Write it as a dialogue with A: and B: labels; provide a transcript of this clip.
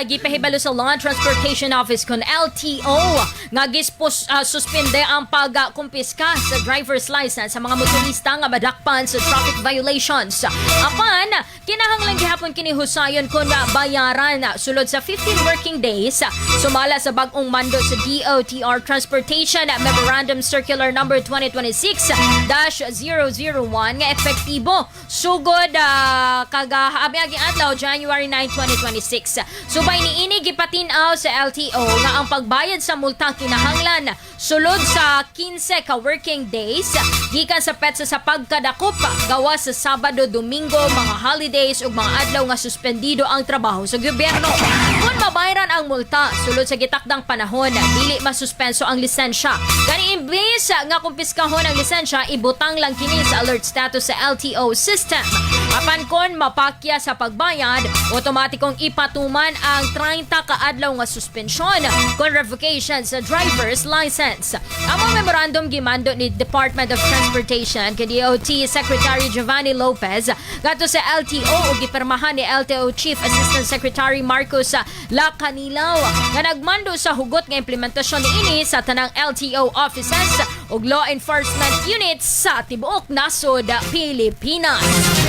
A: Gipahibalo sa Land Transportation Office kon LTO nga suspende ang pagkumpiska sa driver's license sa mga motorista nga madakpan sa traffic violations. Apan kinahanglan gihapon kini husayon kon bayaran sulod sa 15 working days sumala sa bag-ong mando sa DOTR Transportation Memorandum Circular number 2026-001 nga epektibo sugod kagahabiaging adlaw January 9, 2026. Subay niini gipatinaw sa LTO nga ang pagbayad sa multa kinahanglan sulod sa 15 ka working days gikan sa petsa sa pagkadakop gawas sa Sabado, Domingo, mga holidays ug mga adlaw nga suspendido ang trabaho sa gobyerno. Kung mabayaran ang multa sulod sa gitakdang panahon, dili masuspenso ang lisensya. Kani imbis nga kumpiskahon ang lisensya, ibutang lang kini sa alert status sa LTO system. Apan kon mapakya sa pagbayad, otomatikong ipatuman ang 30 ka adlaw nga suspensyon kon revocation sa driver's license. Ang memorandum gimando ni Department of Transportation kay DOT Secretary Giovanni Lopez gato sa LTO ug gipirmahan ni LTO Chief Assistant Secretary Marcos Lacanilaw nga nagmando sa hugot nga implementasyon niini sa tanang LTO offices ug law enforcement units sa tibuok nasod Pilipinas.